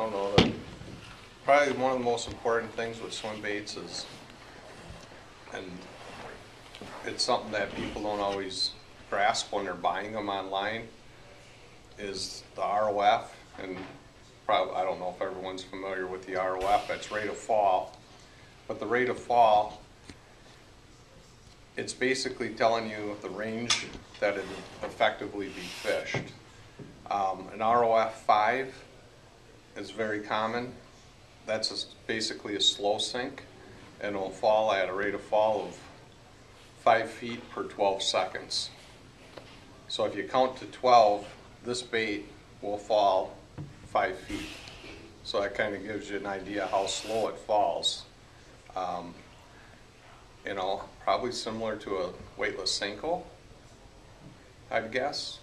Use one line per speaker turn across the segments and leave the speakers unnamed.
don't know. Probably one of the most important things with swim baits is, and it's something that people don't always grasp when they're buying them online, is the ROF. And probably, I don't know if everyone's familiar with the ROF, that's rate of fall. But the rate of fall, it's basically telling you the range that it effectively be fished. An ROF 5 is very common. That's basically a slow sink, and it'll fall at a rate of fall of 5 feet per 12 seconds. So if you count to 12, this bait will fall 5 feet. So that kind of gives you an idea how slow it falls. You know, probably similar to a weightless Senko, I'd guess.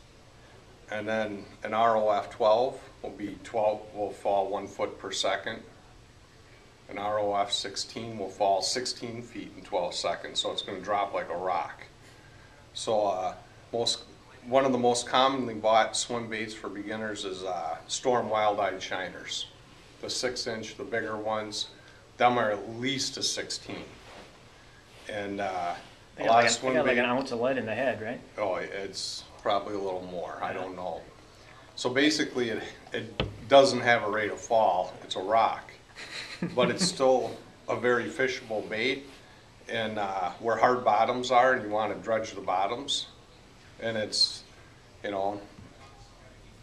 And then an ROF 12 will fall 1 foot per second. An ROF 16 will fall 16 feet in 12 seconds, so it's going to drop like a rock. So one of the most commonly bought swim baits for beginners is Storm Wild-Eyed Shiners. The 6-inch, the bigger ones, them are at least a 16. And a lot of swim baits,
like an ounce of lead in the head, right?
Oh, it's probably a little more. I don't know. So basically, it doesn't have a rate of fall. It's a rock, but it's still a very fishable bait. And where hard bottoms are, and you want to dredge the bottoms, and it's, you know,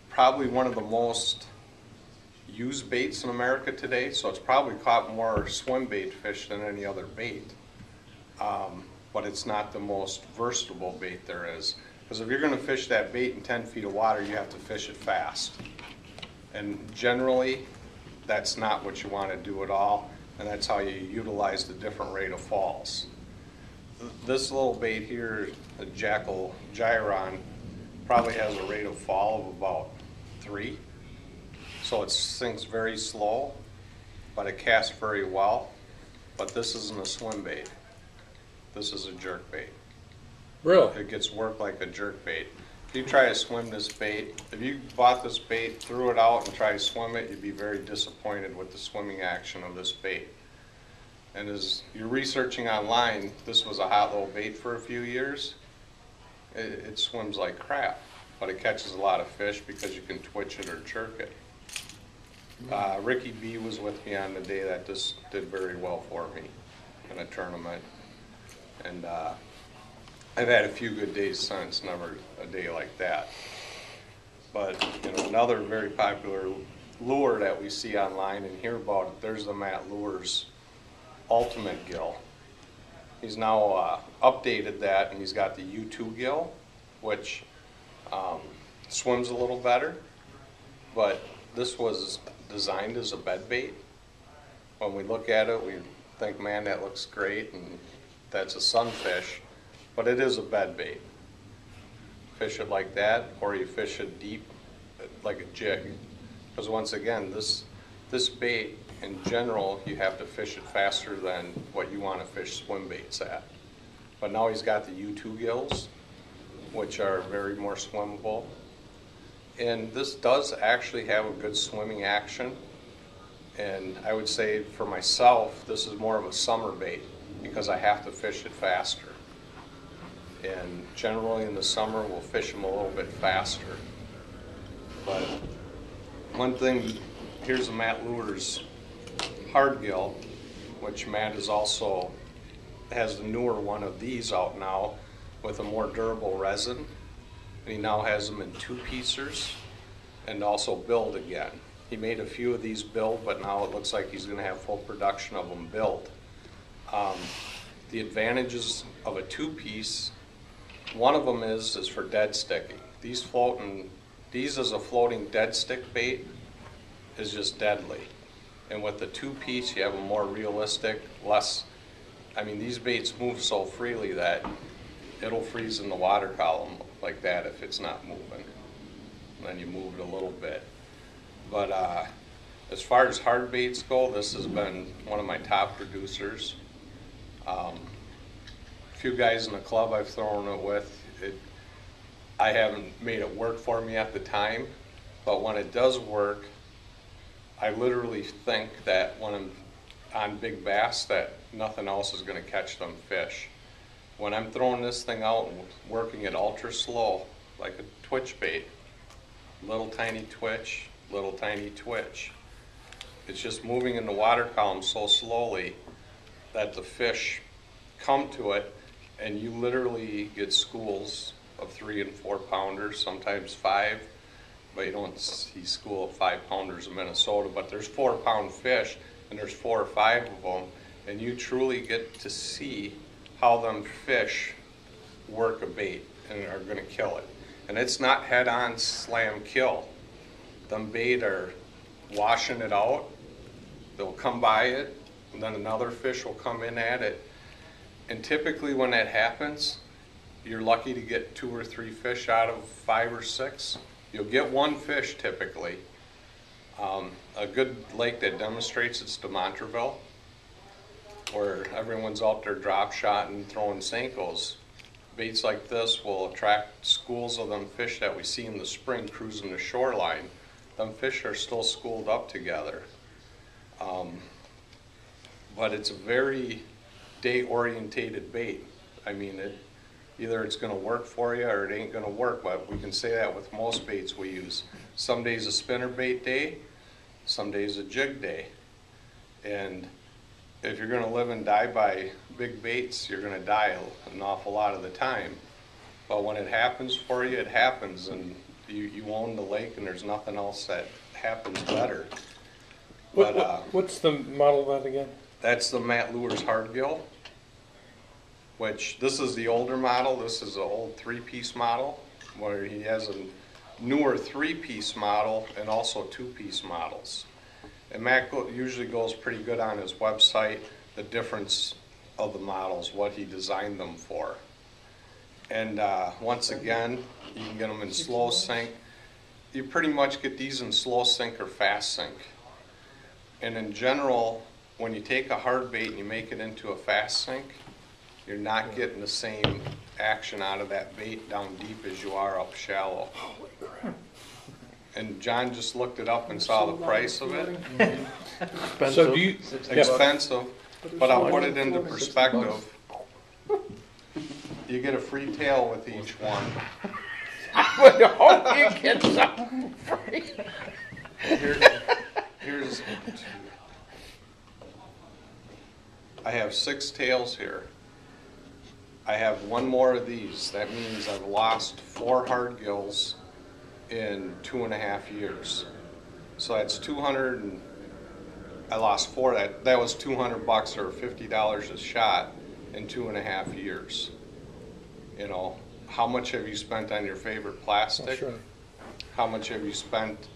probably one of the most used baits in America today. So it's probably caught more swim bait fish than any other bait. But it's not the most versatile bait there is. Because if you're going to fish that bait in 10 feet of water, you have to fish it fast. And generally, that's not what you want to do at all. And that's how you utilize the different rate of falls. This little bait here, the Jackal Gyron, probably has a rate of fall of about 3. So it sinks very slow, but it casts very well. But this isn't a swim bait. This is a jerk bait.
Really?
It gets worked like a jerk bait. If you try to swim this bait, if you bought this bait, threw it out, and tried to swim it, you'd be very disappointed with the swimming action of this bait. And as you're researching online, this was a hot little bait for a few years. It swims like crap, but it catches a lot of fish because you can twitch it or jerk it. Ricky B was with me on the day that this did very well for me in a tournament. And I've had a few good days since, never a day like that. But you know, another very popular lure that we see online and hear about, there's the Matt Lures Ultimate Gill. He's now updated that, and he's got the U2 gill, which swims a little better. But this was designed as a bed bait. When we look at it, we think, man, that looks great, and that's a sunfish, but it is a bed bait. Fish it like that, or you fish it deep like a jig. Because once again, this bait in general, you have to fish it faster than what you want to fish swim baits at. But now he's got the U2 gills, which are very more swimmable. And this does actually have a good swimming action. And I would say for myself, this is more of a summer bait because I have to fish it faster. And generally in the summer, we'll fish them a little bit faster. But one thing, here's the Matt Lures Hard Gill, which Matt is also has the newer one of these out now with a more durable resin. And he now has them in 2-piecers and also build again. He made a few of these build, but now it looks like he's going to have full production of them build. The advantages of a 2-piece, one of them is for dead sticking. These as a floating dead stick bait is just deadly. And with the 2-piece, you have a more realistic, these baits move so freely that it'll freeze in the water column like that if it's not moving. And then you move it a little bit. But as far as hard baits go, this has been one of my top producers. A few guys in the club I've thrown it with, I haven't made it work for me at the time, but when it does work, I literally think that when I'm on big bass that nothing else is going to catch them fish. When I'm throwing this thing out and working it ultra slow, like a twitch bait, little tiny twitch, little tiny twitch. It's just moving in the water column so slowly that the fish come to it, and you literally get schools of 3 and 4 pounders, sometimes 5, but you don't see school of 5 pounders in Minnesota, but there's 4-pound fish, and there's 4 or 5 of them, and you truly get to see how them fish work a bait and are going to kill it. And it's not head-on slam kill. Them bait are washing it out. They'll come by it, and then another fish will come in at it. And typically when that happens, you're lucky to get 2 or 3 fish out of 5 or 6. You'll get 1 fish typically. A good lake that demonstrates it's to Montreville, where everyone's out there drop shotting, throwing Senkos. Baits like this will attract schools of them fish that we see in the spring cruising the shoreline. Them fish are still schooled up together. But it's a very day-orientated bait. I mean, either it's going to work for you or it ain't going to work, but we can say that with most baits we use. Some days a spinner bait day, some days a jig day. And if you're going to live and die by big baits, you're going to die an awful lot of the time. But when it happens for you, it happens, and you own the lake, and there's nothing else that happens better.
What's the model of that again?
That's the Matt Lures Hardgill, which this is the older model. This is an old 3-piece model, where he has a newer 3-piece model and also 2-piece models. And Matt usually goes pretty good on his website, the difference of the models, what he designed them for. And once again, you can get them in slow sink. You pretty much get these in slow sink or fast sink. And in general, when you take a hard bait and you make it into a fast sink, you're not getting the same action out of that bait down deep as you are up shallow.
Holy crap.
And John just looked it up and saw the price of it.
So do you,
Expensive, but I'll put it into perspective. You get a free tail with each one.
oh, you get some free.
Here's I have 6 tails here. I have 1 more of these. That means I've lost 4 hardgills in 2.5 years. So that's 200, and I lost 4. That was $200 or $50 a shot in 2.5 years. You know, how much have you spent on your favorite plastic?
Sure.
How much have you spent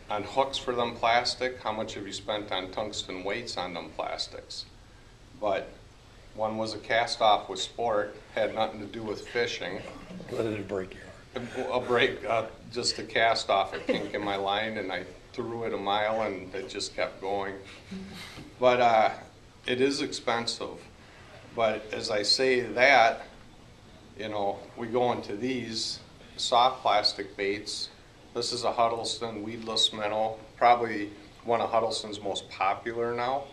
on hooks for them plastic? How much have you spent on tungsten weights on them plastics? But one was a cast off with sport, had nothing to do with fishing.
Let it break your heart.
A break, just a cast off, a kink in my line, and I threw it a mile and it just kept going. But it is expensive. But as I say that, you know, we go into these soft plastic baits. This is a Huddleston weedless minnow, probably one of Huddleston's most popular now.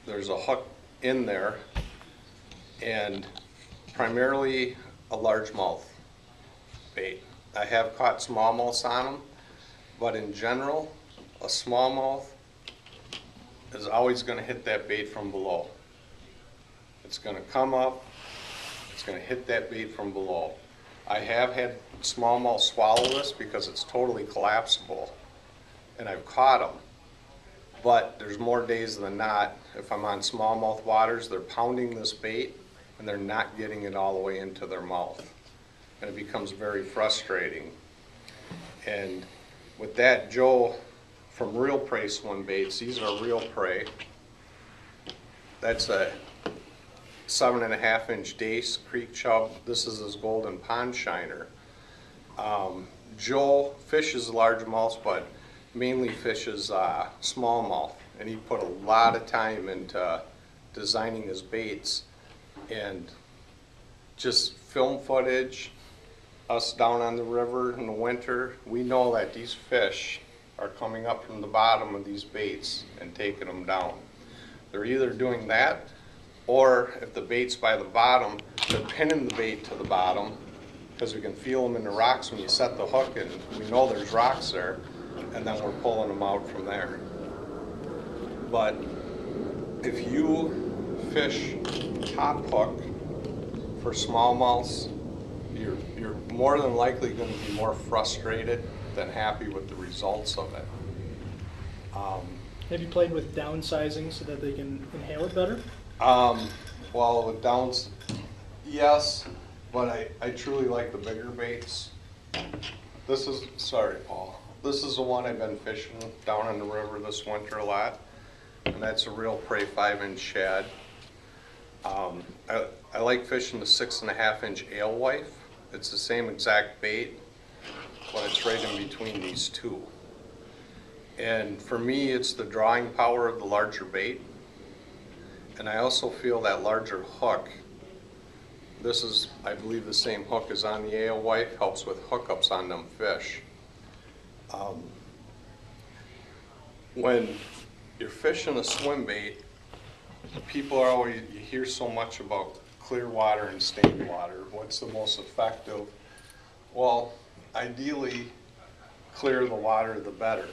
There's a hook in there, and primarily a largemouth bait. I have caught smallmouths on them, but in general, a smallmouth is always going to hit that bait from below. It's going to come up, it's going to hit that bait from below. I have had smallmouth swallow this because it's totally collapsible, and I've caught them. But there's more days than not, if I'm on smallmouth waters, they're pounding this bait and they're not getting it all the way into their mouth. And it becomes very frustrating. And with that, Joe from Real Prey Swim Baits, these are Real Prey. That's a 7.5-inch dace creek chub. This is his golden pond shiner. Joe fishes largemouth, but mainly fishes smallmouth, and he put a lot of time into designing his baits. And just film footage, us down on the river in the winter, we know that these fish are coming up from the bottom of these baits and taking them down. They're either doing that, or if the bait's by the bottom, they're pinning the bait to the bottom, because we can feel them in the rocks when you set the hook, and we know there's rocks there, and then we're pulling them out from there. But if you fish top hook for smallmouths, you're more than likely going to be more frustrated than happy with the results of it.
Have you played with downsizing so that they can inhale it better?
Well, with downs, yes, but I truly like the bigger baits. This is, sorry Paul, this is the one I've been fishing down on the river this winter a lot, and that's a real prey 5-inch shad. I like fishing the 6.5-inch alewife. It's the same exact bait, but it's right in between these two. And for me, it's the drawing power of the larger bait. And I also feel that larger hook. This is, I believe, the same hook as on the alewife, helps with hookups on them fish. When you're fishing a swim bait, people are always, you hear so much about clear water and stained water. What's the most effective? Well, ideally, clear the water, the better.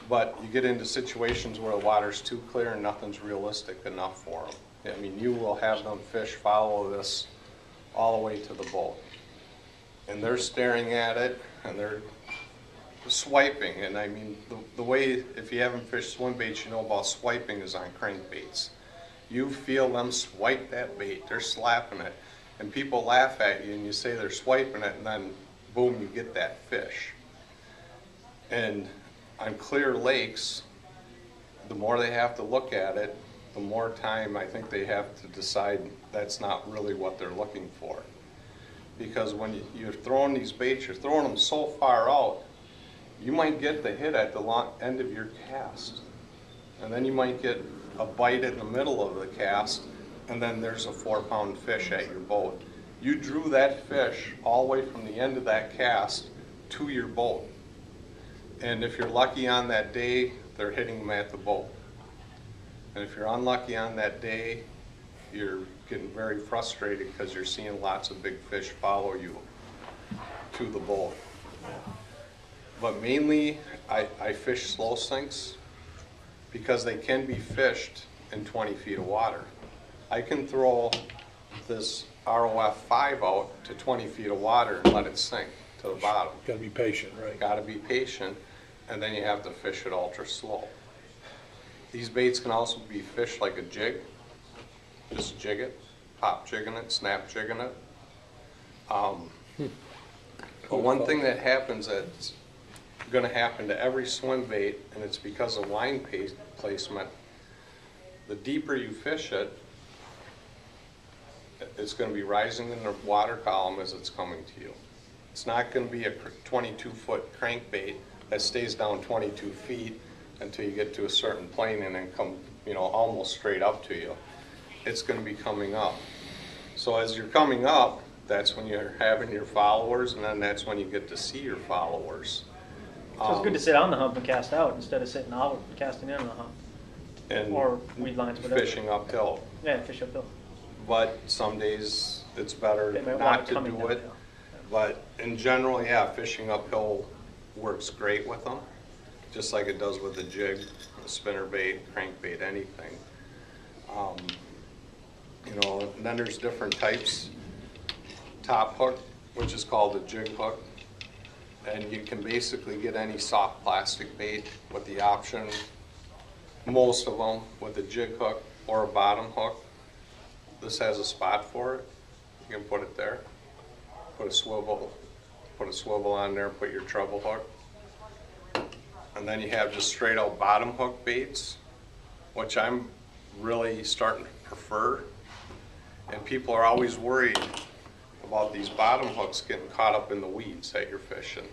But you get into situations where the water's too clear and nothing's realistic enough for them. I mean, you will have them fish follow this all the way to the boat. And they're staring at it and they're swiping. And I mean, the way, if you haven't fished swim baits, you know about swiping is on crankbaits. You feel them swipe that bait, they're slapping it. And people laugh at you and you say they're swiping it, and then boom, you get that fish. And on clear lakes, the more they have to look at it, the more time I think they have to decide that's not really what they're looking for. Because when you're throwing these baits, you're throwing them so far out, you might get the hit at the end of your cast. And then you might get a bite in the middle of the cast, and then there's a 4-pound fish at your boat. You drew that fish all the way from the end of that cast to your boat. And if you're lucky on that day, they're hitting them at the boat. And if you're unlucky on that day, you're getting very frustrated because you're seeing lots of big fish follow you to the boat. But mainly, I fish slow sinks because they can be fished in 20 feet of water. I can throw this ROF 5 out to 20 feet of water and let it sink to the bottom.
Got to be patient, right?
Got to be patient, and then you have to fish it ultra slow. These baits can also be fished like a jig. Just jig it, pop jigging it, snap jigging it. But one thing that happens that's going to happen to every swim bait, and it's because of line placement, the deeper you fish it, it's going to be rising in the water column as it's coming to you. It's not going to be a 22-foot crankbait that stays down 22 feet until you get to a certain plane and then come, almost straight up to you. It's going to be coming up. So as you're coming up, that's when you're having your followers, and then that's when you get to see your followers.
So it's good to sit on the hump and cast out instead of sitting out and casting in on the hump.
And
or weed lines, whatever.
Fishing uphill.
Yeah, fish uphill.
But some days it's better
They might
not
want
to
coming
do it.
downhill.
But in general, yeah, fishing uphill works great with them, just like it does with a jig, a spinnerbait, crankbait, anything. And then there's different types. Top hook, which is called a jig hook, and you can basically get any soft plastic bait with the option, most of them, with a jig hook or a bottom hook. This has a spot for it. You can put it there. Put a swivel on there, put your treble hook. And then you have just straight out bottom hook baits, which I'm really starting to prefer. And people are always worried about these bottom hooks getting caught up in the weeds that you're fishing.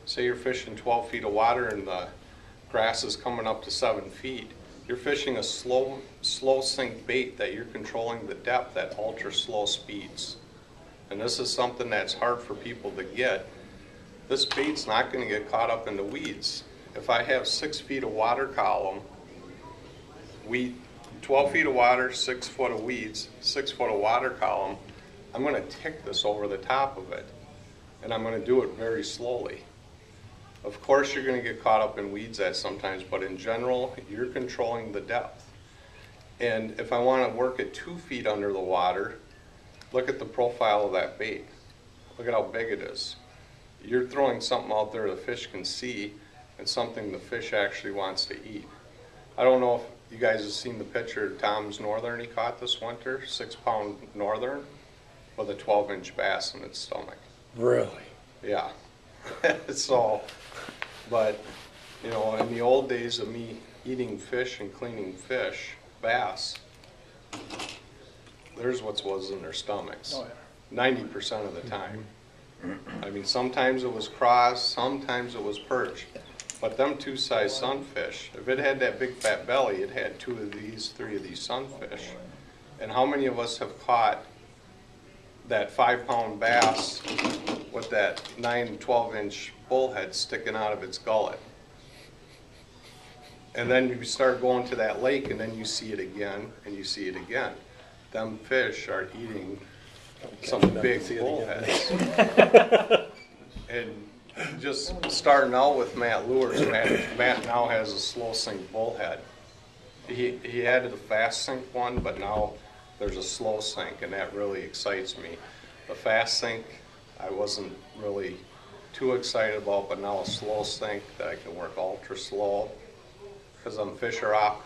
Say you're fishing 12 feet of water and the grass is coming up to 7 feet. You're fishing a slow sink bait that you're controlling the depth at ultra slow speeds. And this is something that's hard for people to get. This bait's not going to get caught up in the weeds. if I have 6 feet of water column, 12 feet of water, 6 foot of weeds, 6 foot of water column, I'm going to tick this over the top of it. And I'm going to do it very slowly. Of course, you're going to get caught up in weeds at sometimes, but in general, you're controlling the depth. And if I want to work at 2 feet under the water, look at the profile of that bait. Look at how big it is. You're throwing something out there the fish can see and something the fish actually wants to eat. I don't know if you guys have seen the picture of Tom's northern he caught this winter, 6-pound northern with a 12-inch bass in its stomach.
Really?
Yeah. So, but, you know, in the old days of me eating fish and cleaning fish, bass, there's what was in their stomachs.
Oh, yeah.
90% of the time. I mean, sometimes it was craws, sometimes it was perch. But them 2-size sunfish, if it had that big fat belly, it had 2 of these, 3 of these sunfish. And how many of us have caught that 5-pound bass with that 9, 12-inch bullhead sticking out of its gullet? And then you start going to that lake and then you see it again and you see it again. Them fish are eating some big bullheads. And just starting out with Matt Lures, Matt now has a slow sink bullhead. He had a fast sink one, but now there's a slow sink, and that really excites me. The fast sink I wasn't really too excited about, but now a slow sink that I can work ultra slow, because fish are off,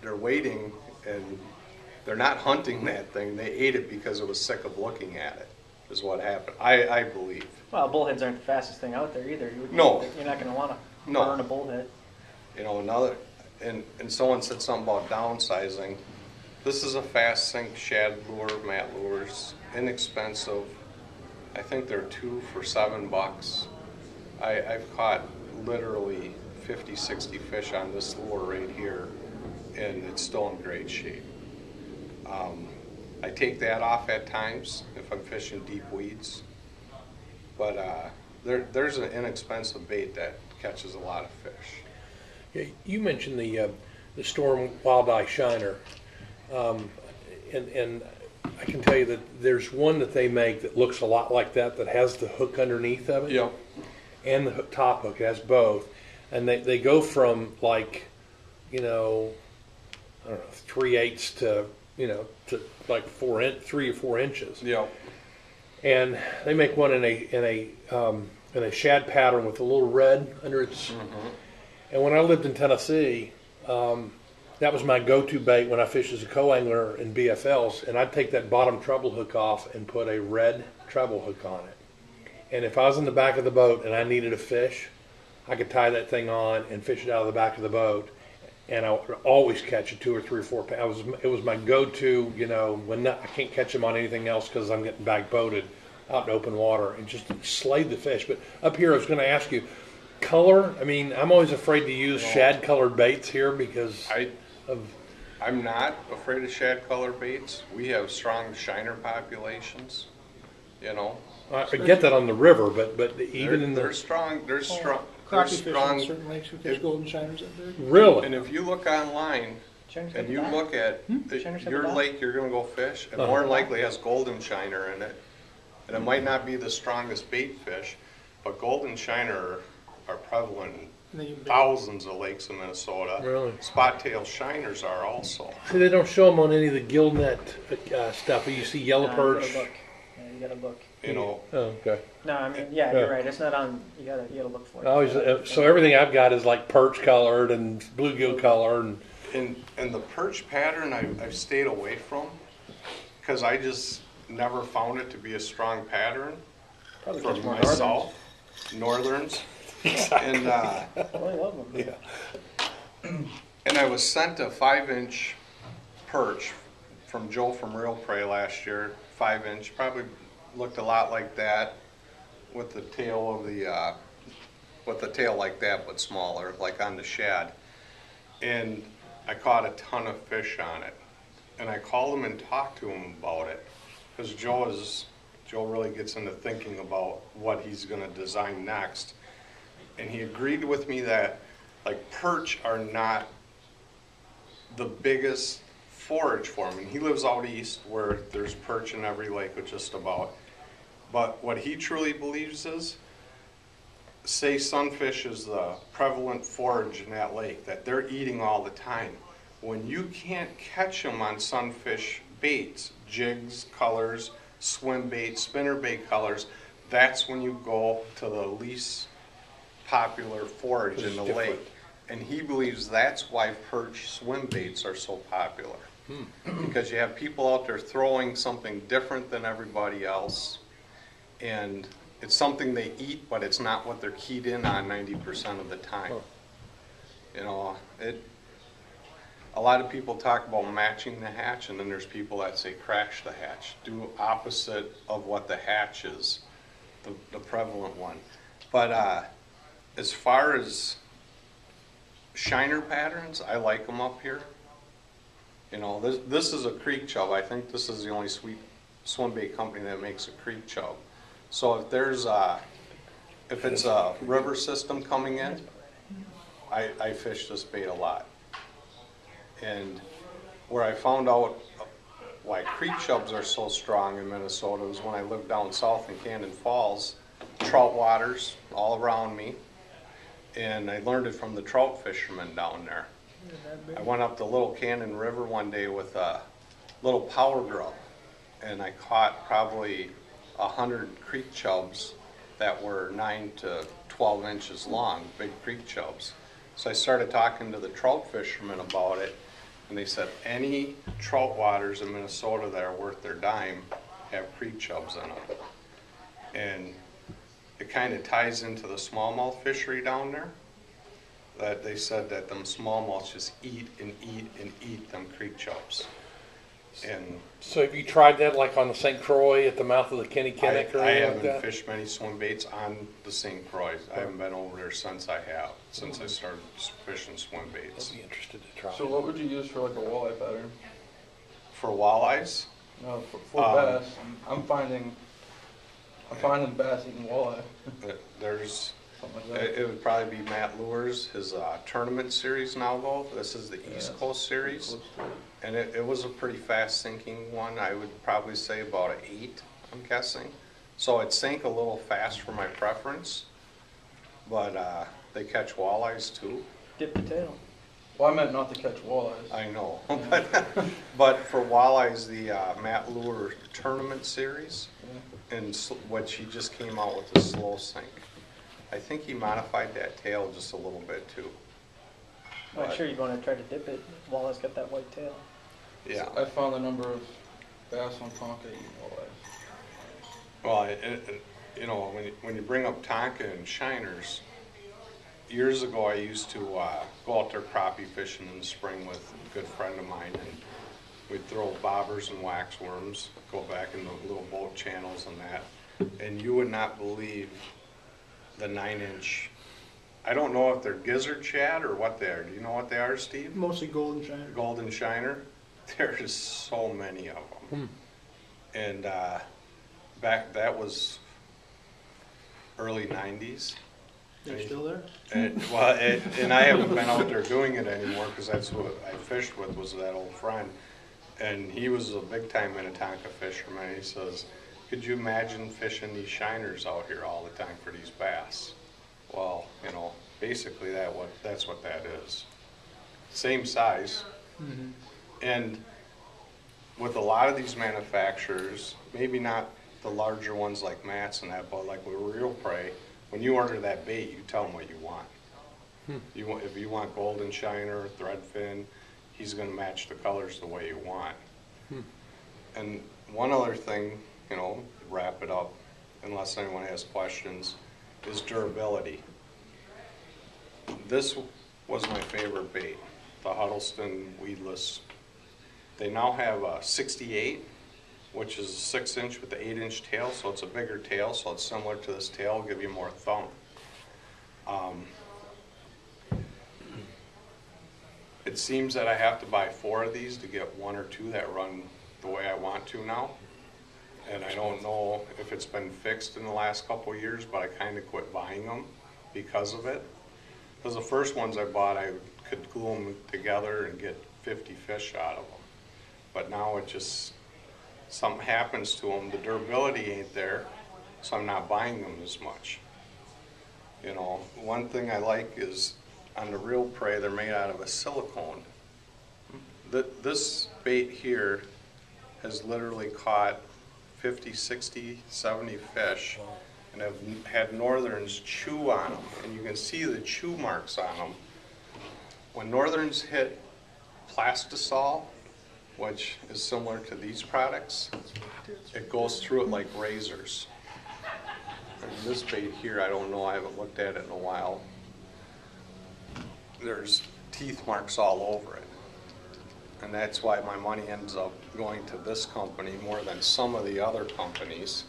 they're waiting and they're not hunting that thing. They ate it because it was sick of looking at it, is what happened, I believe.
Well, bullheads aren't the fastest thing out there either.
No.
You're not going to want to
No.
burn a bullhead.
You know, and someone said something about downsizing. This is a fast sink shad lure, Matt Lures, inexpensive. I think they're 2 for $7. I've caught literally 50, 60 fish on this lure right here, and it's still in great shape. I take that off at times if I'm fishing deep weeds, but there's an inexpensive bait that catches a lot of fish.
Yeah, you mentioned the Storm Wild Eye Shiner, and I can tell you that there's one that they make that looks a lot like that has the hook underneath of it.
Yep.
And the top hook. It has both. And they go from like, I don't know, 3/8 to, to like 3 or 4 inches.
Yep.
And they make one in a shad pattern with a little red under its. Mm-hmm. And when I lived in Tennessee, that was my go-to bait when I fished as a co-angler in BFLs, and I'd take that bottom treble hook off and put a red treble hook on it. And if I was in the back of the boat and I needed a fish, I could tie that thing on and fish it out of the back of the boat, and I would always catch a 2 or 3 or 4 pounds. It was my go-to, when I can't catch them on anything else because I'm getting back boated out in open water, and just slayed the fish. But up here, I was going to ask you, color, I mean, I'm always afraid to use shad-colored baits here because
I'm not afraid of shad-colored baits. We have strong shiner populations,
I get that on the river, but even
they're strong. They're strong. They're
Crappie fish
strong.
on certain lakes, we fish golden shiners up there.
Really?
And if you look online
Shiners
and
have
you
a dot?
look at
Shiners have a
your
dot?
lake you're going to go fish, it more than likely has golden shiner in it. And it might not be the strongest bait fish, but golden shiner are prevalent in thousands of lakes in Minnesota.
Really?
Spot-tail shiners are also.
See, they don't show them on any of the gill net stuff. You see yellow perch.
You gotta look. Yeah, you gotta look.
Oh, okay.
No, I mean, yeah, you're right. It's not on. You gotta look for it.
I always, so everything I've got is like perch colored and bluegill colored.
And the perch pattern I've stayed away from because I just never found it to be a strong pattern
Probably
for
catch more
myself. Northerns. And
I love them.
Yeah.
and I was sent a 5-inch perch from Joe from Real Prey last year. 5-inch, probably looked a lot like that, with the tail of the tail like that, but smaller, like on the shad. And I caught a ton of fish on it. And I called him and talked to him about it, because Joe really gets into thinking about what he's going to design next. and he agreed with me that like perch are not the biggest forage for him. And he lives out east where there's perch in every lake with just about. But what he truly believes is, say sunfish is the prevalent forage in that lake that they're eating all the time. When you can't catch them on sunfish baits, jigs, colors, swim bait, spinner bait colors, that's when you go to the least popular forage in the lake. And he believes that's why perch swim baits are so popular. Because you have people out there throwing something different than everybody else, and it's something they eat, but it's not what they're keyed in on 90% of the time. You know, a lot of people talk about matching the hatch, and then there's people that say crash the hatch. Do opposite of what the hatch is, the prevalent one. But as far as shiner patterns, I like them up here. You know, this is a creek chub. I think this is the only swim bait company that makes a creek chub. So if it's a river system coming in, I fish this bait a lot. And where I found out why creek chubs are so strong in Minnesota was when I lived down south in Cannon Falls, trout waters all around me, and I learned it from the trout fishermen down there. I went up the Little Cannon River one day with a little power grub, and I caught probably 100 creek chubs that were 9 to 12 inches long, big creek chubs. So I started talking to the trout fishermen about it, and they said any trout waters in Minnesota that are worth their dime have creek chubs in them. And it kind of ties into the smallmouth fishery down there, that they said that them smallmouths just eat and eat and eat them creek chubs. And
So have you tried that like on the St. Croix at the mouth of the Kennebec or
I
anything like
haven't
that?
fished many swim baits on the St. Croix. I haven't been over there since I started fishing swim baits.
I'd be interested to try.
So what would you use for like a walleye pattern?
For walleyes,
No, for bass. I'm finding bass eating walleye.
there's,
Something like that.
it would probably be Matt Lures, his tournament series now though. This is the East Coast series. And it was a pretty fast sinking one. I would probably say about an 8, I'm guessing. So it sank a little fast for my preference, but they catch walleyes too.
Dip the tail.
Well, I meant not to catch walleyes.
I know, but for walleyes, the Matt Lure tournament series, and what he just came out with the slow sink. I think he modified that tail just a little bit too.
I'm not sure you'd want to try to dip it while it's got that white tail.
Yeah.
I found the number of bass on Tonka eating walleyes.
Well, you know, when you bring up Tonka and shiners, years ago I used to go out there crappie fishing in the spring with a good friend of mine, and we'd throw bobbers and waxworms, go back in the little boat channels and that, and you would not believe the 9-inch. I don't know if they're gizzard shad or what they are. Do you know what they are, Steve?
Mostly golden shiner.
Golden shiner. There's so many of them. And that was early 90s.
They're still there?
And I haven't been out there doing it anymore because that's what I fished with, was that old friend. And he was a big time Minnetonka fisherman. He says, could you imagine fishing these shiners out here all the time for these bass? Well, you know, basically that's what that is. Same size.
Mm-hmm.
And with a lot of these manufacturers, maybe not the larger ones like Matt's and that, but like with Real Prey, when you order that bait, you tell them what you want. If you want golden shiner, threadfin, he's going to match the colors the way you want. And one other thing, you know, wrap it up, unless anyone has questions, is durability. This was my favorite bait, the Huddleston weedless. They now have a 68, which is a 6-inch with the 8-inch tail, so it's a bigger tail, so it's similar to this tail, it'll give you more thump. It seems that I have to buy 4 of these to get 1 or 2 that run the way I want to now. And I don't know if it's been fixed in the last couple of years, but I kind of quit buying them because of it. Because the first ones I bought, I could glue them together and get 50 fish out of them. But now it just, something happens to them, the durability ain't there, so I'm not buying them as much. You know, one thing I like is on the real prey, they're made out of a silicone. This bait here has literally caught 50, 60, 70 fish and have had northerns chew on them. And you can see the chew marks on them. When northerns hit plastisol, which is similar to these products, it goes through it like razors. And this bait here, I don't know, I haven't looked at it in a while. There's teeth marks all over it. And that's why my money ends up going to this company more than some of the other companies.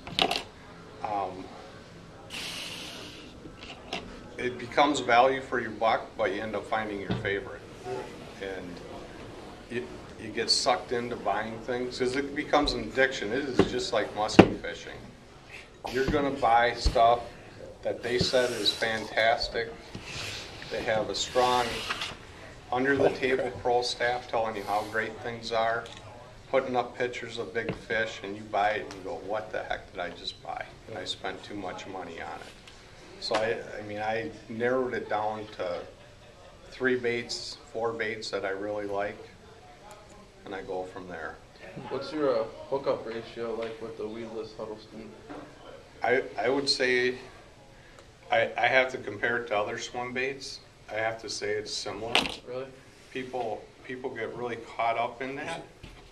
It becomes value for your buck, but you end up finding your favorite. And you get sucked into buying things because it becomes an addiction. It is just like musky fishing. You're going to buy stuff that they said is fantastic. They have a strong under-the-table pro staff telling you how great things are, putting up pictures of big fish, and you buy it and you go, what the heck did I just buy? And I spent too much money on it. So I mean, I narrowed it down to 3 baits, 4 baits that I really like, and I go from there.
What's your hookup ratio like with the weedless Huddleston?
I would say I have to compare it to other swim baits. I have to say it's similar.
Really?
People get really caught up in that.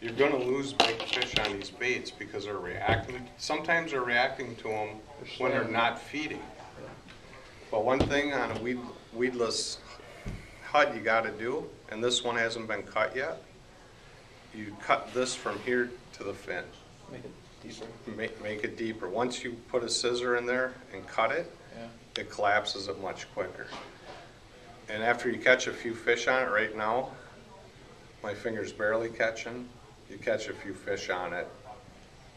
You're going to lose big fish on these baits because they're reacting. Sometimes they're reacting to them when they're not feeding. But one thing on a weedless HUD you got to do, and this one hasn't been cut yet, you cut this from here to the fin.
Make it deeper.
Make it deeper. Once you put a scissor in there and cut it, it collapses it much quicker. And after you catch a few fish on it right now, my finger's barely catching. You catch a few fish on it,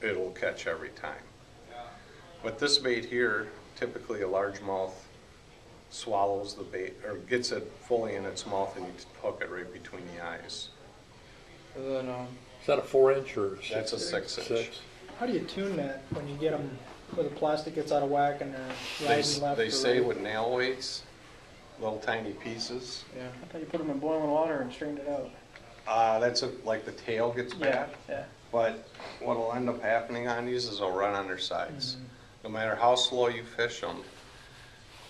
it'll catch every time. But this bait here, typically a largemouth swallows the bait or gets it fully in its mouth and you hook it right between the eyes.
And then,
Is that a 4-inch or a 6?
That's a 6-inch.
How do you tune that when you get them where the plastic gets out of whack and they're riding left
They
or
say
right?
with nail weights, little tiny pieces.
yeah.
I thought you put them in boiling water and strained it out.
Like the tail gets bad.
Yeah.
But what'll end up happening on these is they'll run on their sides. No matter how slow you fish them.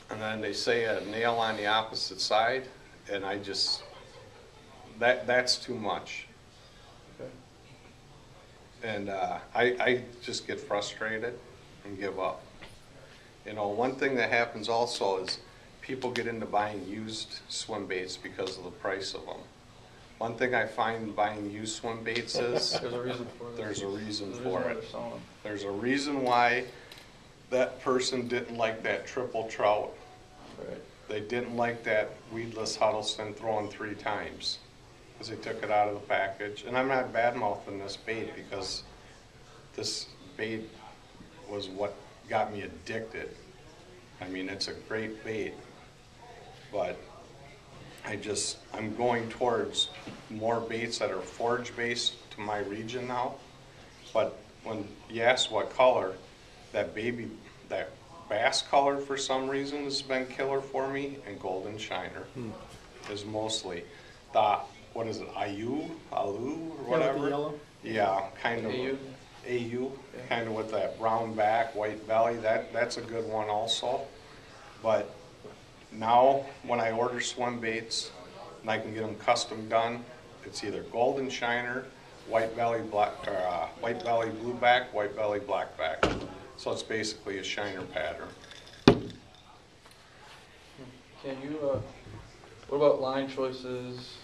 And then they say a nail on the opposite side, and I just, that's too much.
Okay.
And I just get frustrated and give up. You know, one thing that happens also is people get into buying used swim baits because of the price of them. One thing I find buying used swim baits is
There's a reason for it.
there's a reason
There's a
for
why
it.
they're selling them.
There's a reason why that person didn't like that triple trout.
Right.
They didn't like that weedless Huddleston thrown 3 times because they took it out of the package. And I'm not bad-mouthing this bait because this bait was what got me addicted. I mean, it's a great bait, but I'm going towards more baits that are forage-based to my region now. But when you ask what color, that bass color for some reason has been killer for me, and golden shiner is mostly the, what is it, alu or whatever?
the yellow.
Yeah, kind of.
AU?
AU, kind of with that brown back, white belly. That's a good one also. But now when I order swim baits and I can get them custom done, it's either golden shiner, white belly blueback, white belly blackback. So it's basically a shiner pattern.
Can you, what about line choices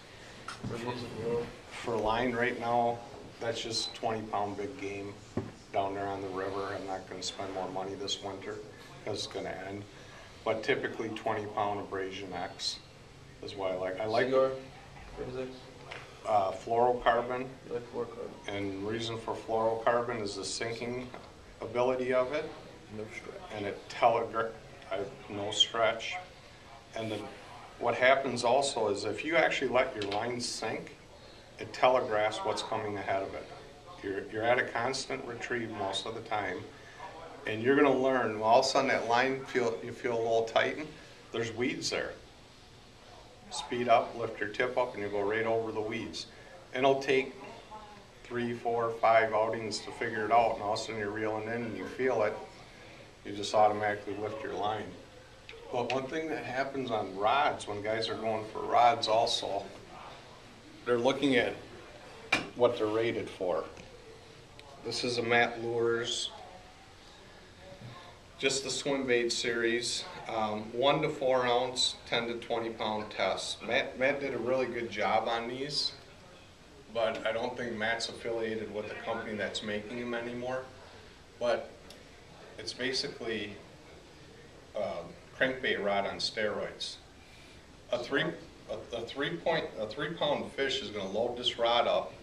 for these as well?
For line right now, that's just 20-pound big game down there on the river. I'm not going to spend more money this winter because it's going to end. But typically 20-pound abrasion X is what I like. I like
Cigar? Physics?
fluorocarbon,
You like fluorocarbon?
and the reason for fluorocarbon is the sinking ability of it,
No stretch.
and no stretch. And what happens also is if you actually let your line sink, it telegraphs what's coming ahead of it. You're at a constant retrieve most of the time, and you're going to learn. Well, all of a sudden that line you feel a little tighten. There's weeds there. Speed up, lift your tip up, and you go right over the weeds. And it'll take 3, 4, 5 outings to figure it out, and all of a sudden you're reeling in and you feel it. You just automatically lift your line. But one thing that happens on rods, when guys are going for rods also, they're looking at what they're rated for. This is a Matt Lures, just the swim bait series, 1 to 4 ounce, 10 to 20 pound tests. Matt did a really good job on these, but I don't think Matt's affiliated with the company that's making them anymore. But it's basically crankbait rod on steroids. A 3 pound fish is going to load this rod up,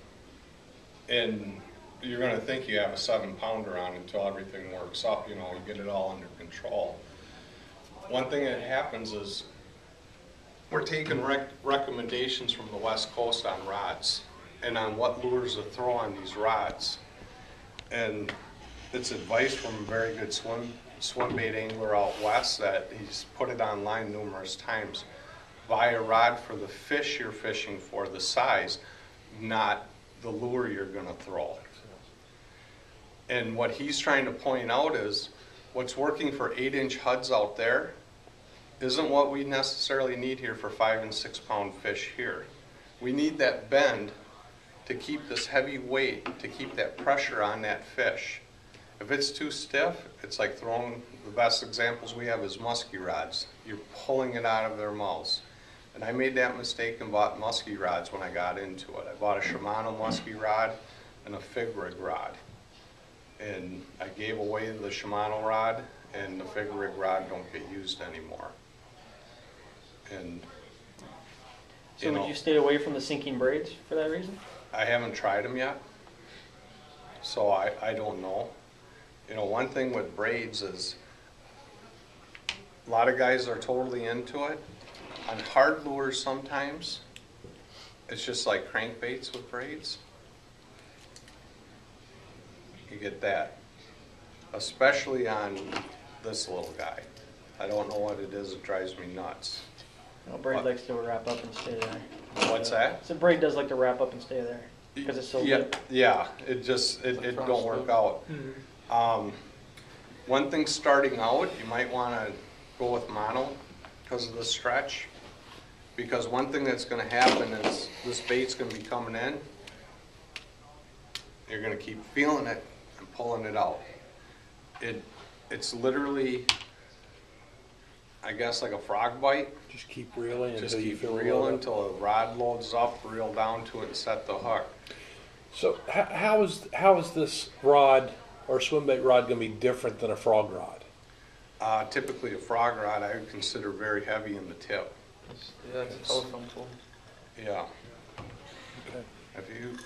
and you're going to think you have a 7 pounder on until everything works up. You know, you get it all under control. One thing that happens is we're taking recommendations from the West Coast on rods and on what lures to throw on these rods. And it's advice from a very good swim bait angler out west that he's put it online numerous times. Buy a rod for the fish you're fishing for, the size, not the lure you're going to throw. And what he's trying to point out is what's working for 8-inch HUDs out there isn't what we necessarily need here for 5 and 6 pound fish here. We need that bend to keep this heavy weight, to keep that pressure on that fish. If it's too stiff, it's like throwing, the best examples we have is musky rods. You're pulling it out of their mouths. And I made that mistake and bought musky rods when I got into it. I bought a Shimano musky rod and a fig rig rod. And I gave away the Shimano rod, and the fig rig rod don't get used anymore. And
So would you stay away from the sinking braids for that reason?
I haven't tried them yet, so I don't know. You know, one thing with braids is a lot of guys are totally into it. On hard lures sometimes, it's just like crankbaits with braids. You get that, especially on this little guy. I don't know what it is, it drives me nuts.
No, braid likes to wrap up and stay there.
What's that?
So braid does like to wrap up and stay there because it's so good.
Yeah, it don't work out. One thing starting out, you might want to go with mono because of the stretch. Because one thing that's going to happen is this bait's going to be coming in. You're going to keep feeling it and pulling it out. It's literally, I guess, like a frog bite.
Just keep reeling
Just
until you
keep
feel
reeling until the rod loads up, reel down to it, and set the hook.
So how is this rod or swim bait rod going to be different than a frog rod?
Typically a frog rod I would consider very heavy in the tip.
Yeah, it's a telephone pole.
Yeah.
Okay.
If you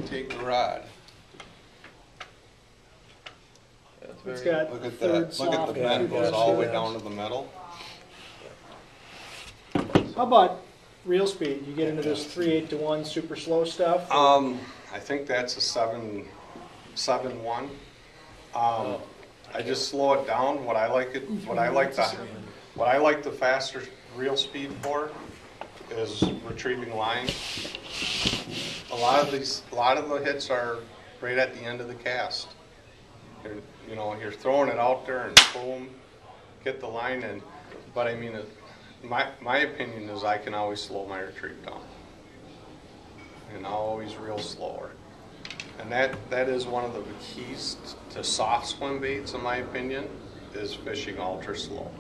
take the rod,
Yeah, it's
It's
very,
got
look at
third
that. Look at the
soft,
bend
two
goes
halves,
all the
two
way
halves.
down to the middle.
How about reel speed? You get into this 3/8 to 1 super slow stuff?
I think that's a 7.1. I just slow it down. What I like the faster reel speed for is retrieving line. A lot of the hits are right at the end of the cast. You're throwing it out there and boom, get the line in. But I mean, my opinion is I can always slow my retrieve down, and I'll always reel slower. And that is one of the keys to soft swim baits, in my opinion, is fishing ultra slow.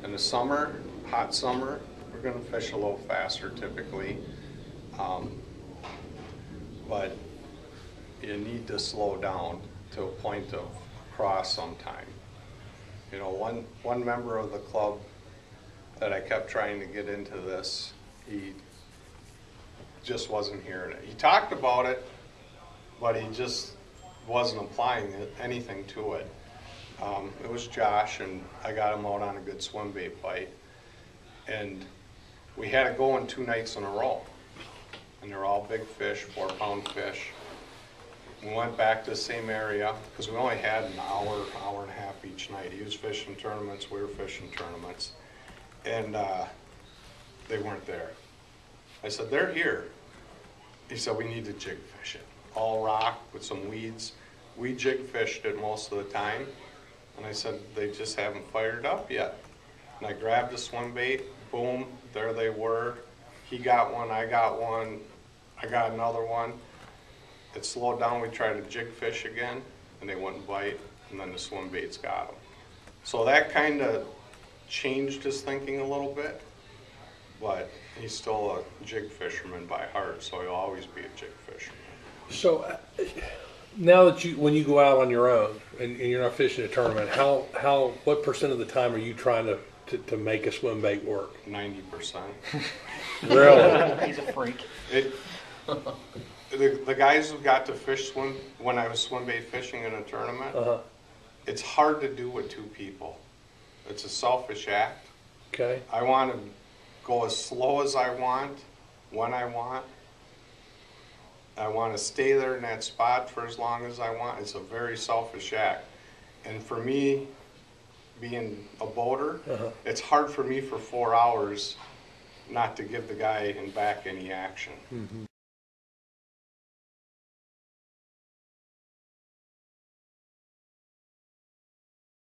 In the summer, hot summer, we're going to fish a little faster typically, but you need to slow down to a point of cross sometime. You know, one member of the club that I kept trying to get into this, he just wasn't hearing it. He talked about it, but he just wasn't applying anything to it. It was Josh, and I got him out on a good swim bait bite. And we had it going 2 nights in a row. And they're all big fish, 4-pound fish. We went back to the same area, because we only had an hour, hour and a half each night. He was fishing tournaments, we were fishing tournaments. And they weren't there. I said, they're here. He said, we need to jig fish it. All rock with some weeds. We jig fished it most of the time. And I said, they just haven't fired up yet. And I grabbed a swim bait, boom, there they were. He got one, I got one, I got another one. It slowed down, we tried to jig fish again, and they wouldn't bite, and then the swim baits got them. So that kind of changed his thinking a little bit, but he's still a jig fisherman by heart, so he'll always be a jig fisherman.
So now that when you go out on your own and you're not fishing a tournament, what percent of the time are you trying to make a swim bait work?
90%.
Really?
He's a freak.
The guys who got to fish swim when I was swim bait fishing in a tournament, it's hard to do with 2 people. It's a selfish act.
Okay.
I want to go as slow as I want, when I want. I want to stay there in that spot for as long as I want. It's a very selfish act. And for me, being a boater, it's hard for me for 4 hours not to give the guy in back any action.